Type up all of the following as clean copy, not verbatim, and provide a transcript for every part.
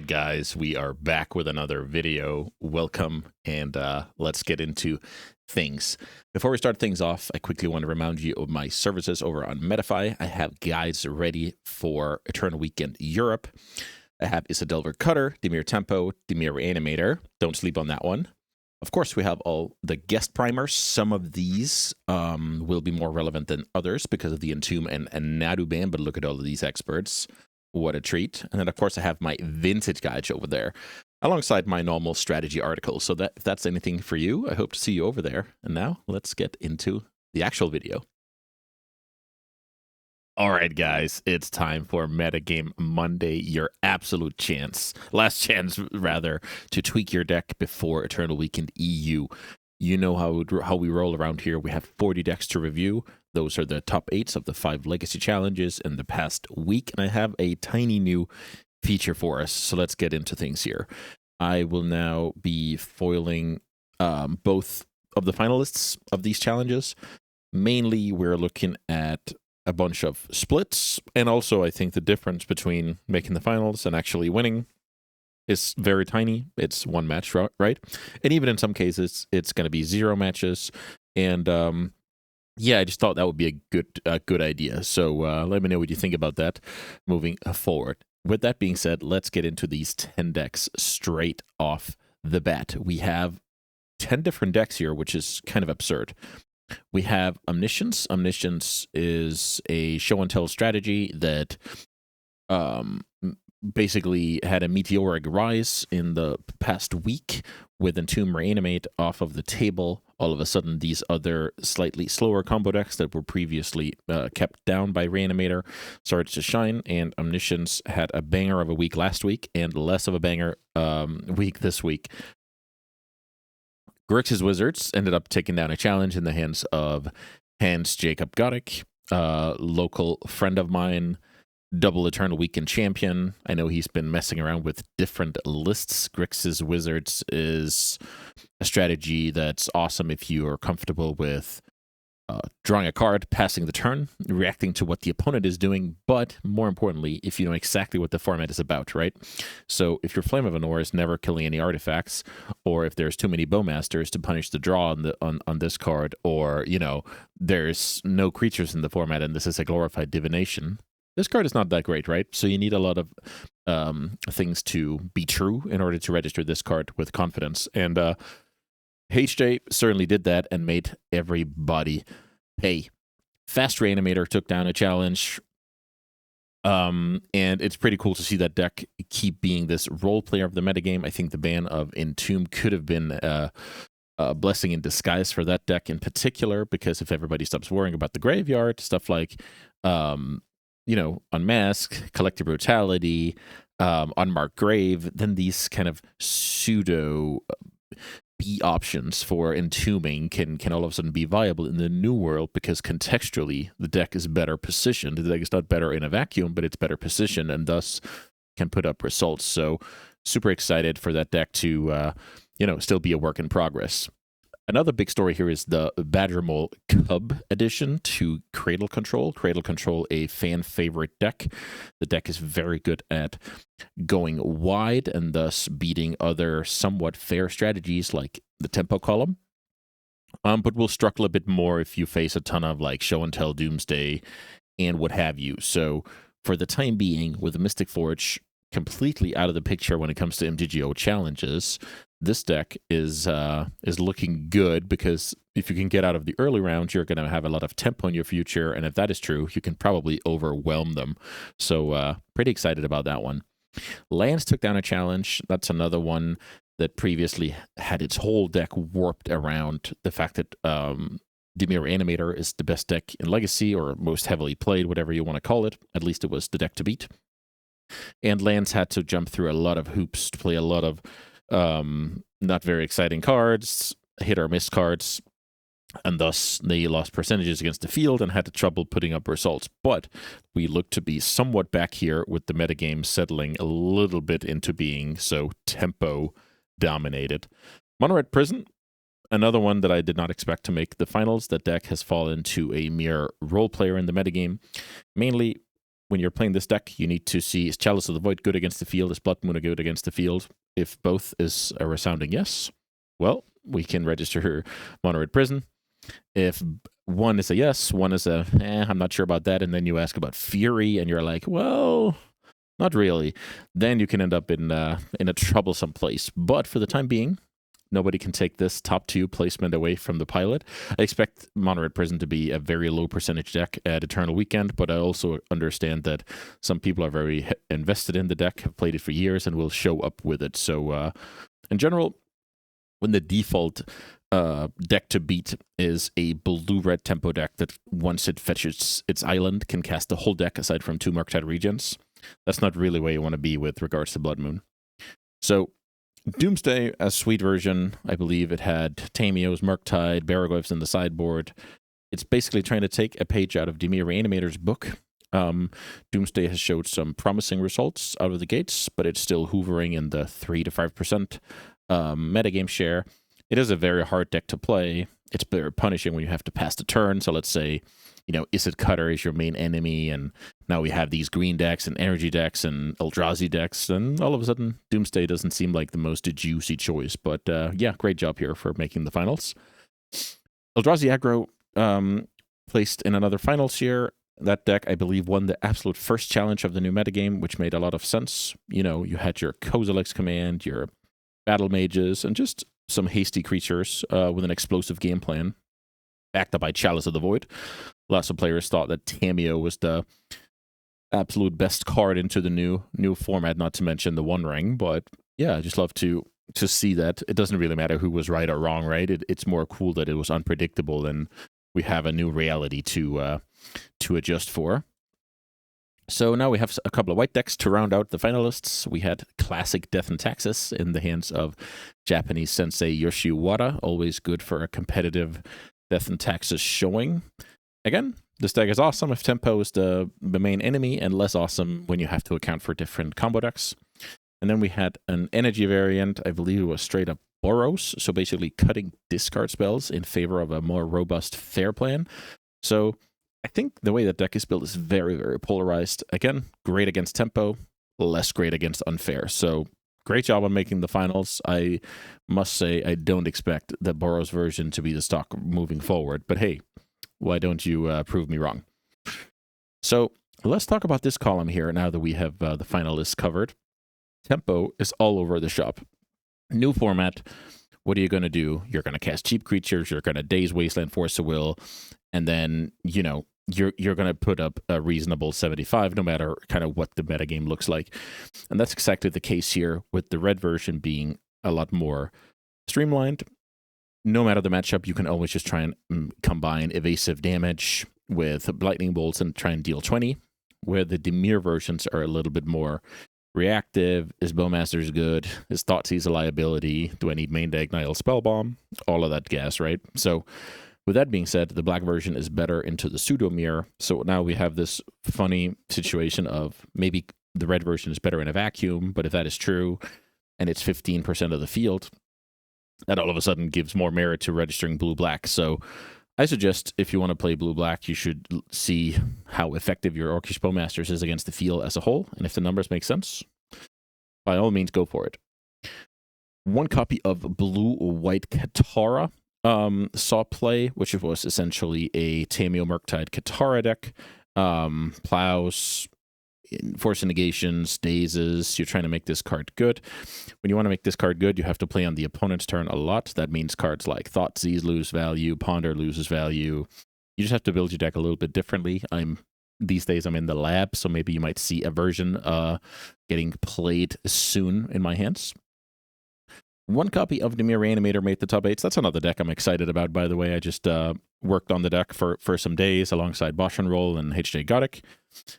right, guys, we are back with another video. Welcome, and let's get into things. Before we start things off, I quickly want to remind you of my services over on Metafy. I have guides ready for Eternal Weekend Europe. I have Isadelver Cutter, Dimir Tempo, Dimir Reanimator. Don't sleep on that one. Of course, we have all the guest primers. Some of these will be more relevant than others because of the Entomb and Nadu ban, but look at all of these experts. What a treat. And then, of course, I have my vintage guides over there alongside my normal strategy articles. So that if that's anything for you, I hope to see you over there. And now let's get into the actual video. All right, guys, it's time for Metagame Monday, your absolute last chance, rather, to tweak your deck before Eternal Weekend EU. You know how we roll around here. We have 40 decks to review. Those are the top 8s of the 5 legacy challenges in the past week, and I have a tiny new feature for us. So let's get into things here. I will now be foiling both of the finalists of these challenges. Mainly, we're looking at a bunch of splits, and also I think the difference between making the finals and actually winning is very tiny. It's one match, right? And even in some cases, it's going to be 0 matches. And yeah, I just thought that would be a good idea. So let me know what you think about that moving forward. With that being said, let's get into these 10 decks straight off the bat. We have 10 different decks here, which is kind of absurd. We have Omniscience. Omniscience is a show and tell strategy that basically had a meteoric rise in the past week with Entomb Reanimate off of the table. All of a sudden, these other slightly slower combo decks that were previously kept down by Reanimator started to shine, and Omniscience had a banger of a week last week and less of a banger week this week. Grixis Wizards ended up taking down a challenge in the hands of Hans Jacob Goddick, local friend of mine, double Eternal Weekend champion. I know he's been messing around with different lists. Grixis Wizards is a strategy that's awesome if you are comfortable with drawing a card, passing the turn, reacting to what the opponent is doing, but more importantly, if you know exactly what the format is about, right? So if your Flame of Anor is never killing any artifacts, or if there's too many Bowmasters to punish the draw on this card, or, you know, there's no creatures in the format and this is a glorified divination, this card is not that great, right? So you need a lot of things to be true in order to register this card with confidence. And HJ certainly did that and made everybody pay. Fast Reanimator took down a challenge. And it's pretty cool to see that deck keep being this role player of the metagame. I think the ban of Entomb could have been a blessing in disguise for that deck in particular, because if everybody stops worrying about the graveyard, stuff like Unmask, Collective Brutality, Unmarked Grave, then these kind of pseudo B options for entombing can all of a sudden be viable in the new world, because contextually the deck is better positioned. The deck is not better in a vacuum, but it's better positioned and thus can put up results. So super excited for that deck to still be a work in progress. Another big story here is the Badgermole Cub addition to Cradle Control. Cradle Control, a fan favorite deck. The deck is very good at going wide and thus beating other somewhat fair strategies like the Tempo column. But will struggle a bit more if you face a ton of like Show and Tell, Doomsday, and what have you. So for the time being, with the Mystic Forge completely out of the picture when it comes to MTGO challenges, this deck is looking good, because if you can get out of the early rounds, you're going to have a lot of tempo in your future, and if that is true, you can probably overwhelm them. So pretty excited about that one. Lance took down a challenge. That's another one that previously had its whole deck warped around the fact that Dimir Reanimator is the best deck in Legacy, or most heavily played, whatever you want to call it. At least it was the deck to beat. And Lance had to jump through a lot of hoops to play a lot of not very exciting cards, hit or miss cards, and thus they lost percentages against the field and had trouble putting up results. But we look to be somewhat back here with the metagame settling a little bit into being so tempo dominated. Mono Red Prison, another one that I did not expect to make the finals. That deck has fallen to a mere role player in the metagame, mainly when you're playing this deck, you need to see, is Chalice of the Void good against the field? Is Blood Moon good against the field? If both is a resounding yes, well, we can register her Mono Red Prison. If one is a yes, one is a, I'm not sure about that, and then you ask about Fury, and you're like, well, not really, then you can end up in a troublesome place. But for the time being, nobody can take this top 2 placement away from the pilot. I expect Mono Red Prison to be a very low percentage deck at Eternal Weekend, but I also understand that some people are very invested in the deck, have played it for years, and will show up with it. So in general, when the default deck to beat is a blue-red tempo deck that once it fetches its island can cast the whole deck aside from 2 Murktide Regents, that's not really where you want to be with regards to Blood Moon. So Doomsday, a sweet version, I believe it had Tamiyo's Murktide, Baraglyphs in the sideboard. It's basically trying to take a page out of Dimir Reanimator's book. Doomsday has showed some promising results out of the gates, but it's still hovering in the 3 to 5% metagame share. It is a very hard deck to play. It's very punishing when you have to pass the turn. So let's say, Isid Cutter is your main enemy, and now we have these green decks and energy decks and Eldrazi decks, and all of a sudden, Doomsday doesn't seem like the most juicy choice. But yeah, great job here for making the finals. Eldrazi Aggro placed in another finals here. That deck, I believe, won the absolute first challenge of the new metagame, which made a lot of sense. You had your Kozilek's Command, your Battle Mages, and just some hasty creatures with an explosive game plan, backed up by Chalice of the Void. Lots of players thought that Tamiyo was the absolute best card into the new format, not to mention the One Ring. But yeah, I just love to see that. It doesn't really matter who was right or wrong, right? It's more cool that it was unpredictable and we have a new reality to adjust for. So now we have a couple of white decks to round out the finalists. We had classic Death and Taxes in the hands of Japanese sensei Yoshi Wada. Always good for a competitive Death and Taxes showing. Again, this deck is awesome if tempo is the main enemy, and less awesome when you have to account for different combo decks. And then we had an energy variant. I believe it was straight up Boros, so basically cutting discard spells in favor of a more robust fair plan. So I think the way that deck is built is very, very polarized. Again, great against tempo, less great against unfair. So great job on making the finals. I must say I don't expect the Boros version to be the stock moving forward, but hey, why don't you prove me wrong? So let's talk about this column here now that we have the finalists covered. Tempo is all over the shop. New format. What are you going to do? You're going to cast cheap creatures. You're going to Daze Wasteland, Force of Will, and then, you're going to put up a reasonable 75 no matter kind of what the metagame looks like. And that's exactly the case here, with the red version being a lot more streamlined. No matter the matchup, you can always just try and combine evasive damage with lightning bolts and try and deal 20, where the Dimir versions are a little bit more reactive. Is Bowmasters good? Is Thoughtseize a liability? Do I need main deck Nihil Spellbomb? All of that gas, right? So with that being said, the black version is better into the pseudo mirror. So now we have this funny situation of maybe the red version is better in a vacuum, but if that is true and it's 15% of the field, that all of a sudden gives more merit to registering blue-black. So I suggest if you want to play blue-black, you should see how effective your Orcish Bowmasters is against the field as a whole. And if the numbers make sense, by all means, go for it. One copy of blue-white Katara saw play, which was essentially a Tamiyo Murktide Katara deck. Plows, Force Negations, Dazes. You're trying to make this card good. When you want to make this card good, you have to play on the opponent's turn a lot. That means cards like Thoughtseize lose value, Ponder loses value. You just have to build your deck a little bit differently. These days I'm in the lab, so maybe you might see a version getting played soon in my hands. One copy of Dimir Reanimator made the top 8s. That's another deck I'm excited about, by the way. I just worked on the deck for some days alongside Bosch and Roll and HJ Goddick.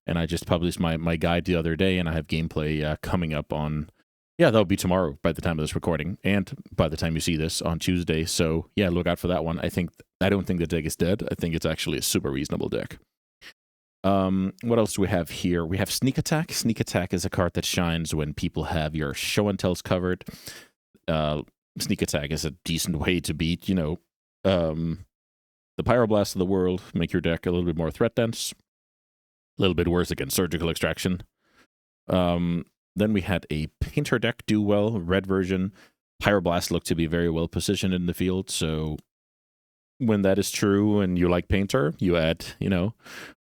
And I just published my guide the other day, and I have gameplay coming up on... Yeah, that'll be tomorrow by the time of this recording, and by the time you see this on Tuesday. So yeah, look out for that one. I don't think the deck is dead. I think it's actually a super reasonable deck. What else do we have here? We have Sneak Attack. Sneak Attack is a card that shines when people have your show and tells covered. Sneak Attack is a decent way to beat, the Pyroblast of the world, make your deck a little bit more threat dense. little bit worse against Surgical Extraction. Then we had a Painter deck do well, red version. Pyroblast looked to be very well positioned in the field, so when that is true and you like Painter, you add, when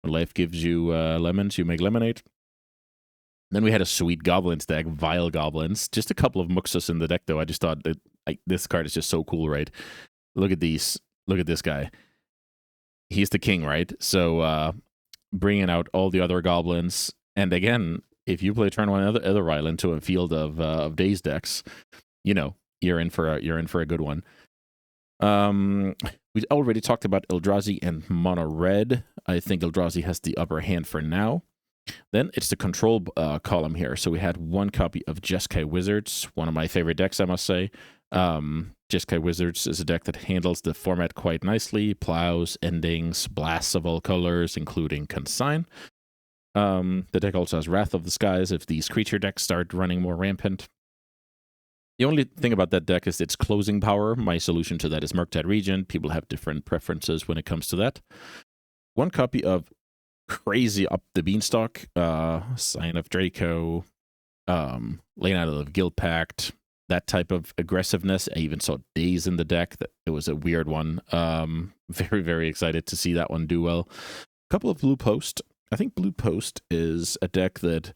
life gives you lemons, you make lemonade. Then we had a sweet Goblins deck, Vile Goblins. Just a couple of Muxus in the deck, though. I just thought that this card is just so cool, right? Look at these. Look at this guy. He's the king, right? So bringing out all the other Goblins. And again, if you play turn one other island to a field of Daze decks, you're in for a good one. We already talked about Eldrazi and Mono Red. I think Eldrazi has the upper hand for now. Then it's the control column here. So we had one copy of Jeskai Wizards, one of my favorite decks, I must say. Jeskai Wizards is a deck that handles the format quite nicely. Plows, endings, blasts of all colors, including Consign. The deck also has Wrath of the Skies if these creature decks start running more rampant. The only thing about that deck is its closing power. My solution to that is Murktide Regent. People have different preferences when it comes to that. One copy of Crazy Up the Beanstalk, Sign of Draco, Lane Out of the Guild Pact, that type of aggressiveness. I even saw Daze in the deck. It was a weird one. Very, very excited to see that one do well. A couple of Blue Post. I think Blue Post is a deck that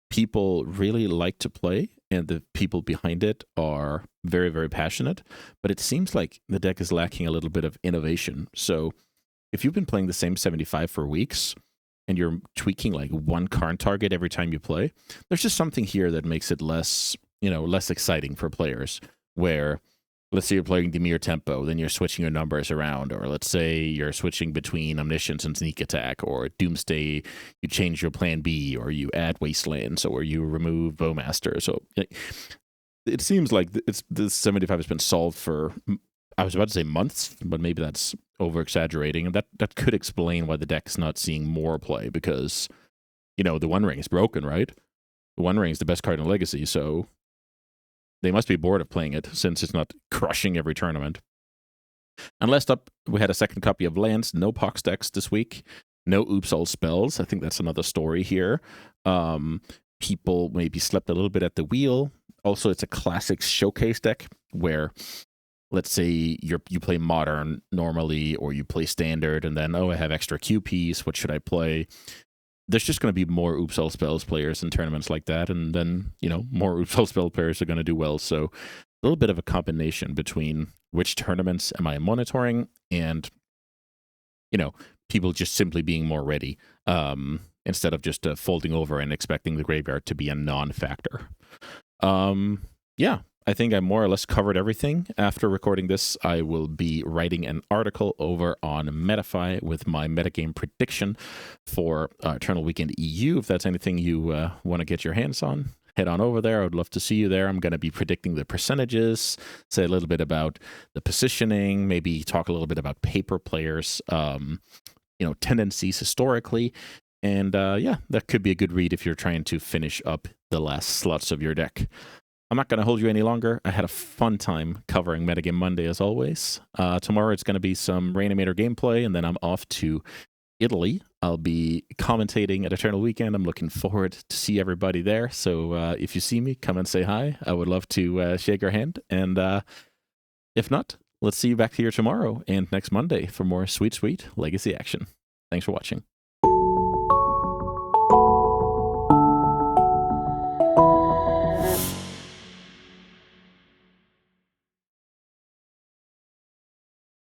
people really like to play, and the people behind it are very, very passionate. But it seems like the deck is lacking a little bit of innovation. So if you've been playing the same 75 for weeks, and you're tweaking like one card target every time you play, there's just something here that makes it less exciting for players. Where, let's say you're playing Dimir Tempo, then you're switching your numbers around, or let's say you're switching between Omniscience and Sneak Attack, or Doomsday, you change your plan B, or you add Wastelands, or you remove Bowmaster. So it seems like this 75 has been solved for, I was about to say months, but maybe that's over-exaggerating, and that could explain why the deck's not seeing more play, because, the One Ring is broken, right? The One Ring is the best card in Legacy, so they must be bored of playing it, since it's not crushing every tournament. And last up, we had a second copy of Lands, no Pox decks this week, no Oops All Spells. I think that's another story here. People maybe slept a little bit at the wheel. Also, it's a classic showcase deck, where let's say you play Modern normally, or you play Standard, and then, I have extra QPs, what should I play? There's just going to be more Oops All Spells players in tournaments like that, and then, more Oops All Spell players are going to do well. So a little bit of a combination between which tournaments am I monitoring and, people just simply being more ready, instead of just folding over and expecting the graveyard to be a non-factor. Yeah. I think I more or less covered everything. After recording this, I will be writing an article over on Metafy with my metagame prediction for Eternal Weekend EU. If that's anything you want to get your hands on, head on over there. I would love to see you there. I'm going to be predicting the percentages, say a little bit about the positioning, maybe talk a little bit about paper players, tendencies historically. And that could be a good read if you're trying to finish up the last slots of your deck. I'm not going to hold you any longer. I had a fun time covering Metagame Monday, as always. Tomorrow it's going to be some Reanimator gameplay, and then I'm off to Italy. I'll be commentating at Eternal Weekend. I'm looking forward to see everybody there. So if you see me, come and say hi. I would love to shake your hand. And if not, let's see you back here tomorrow and next Monday for more sweet, sweet Legacy action. Thanks for watching.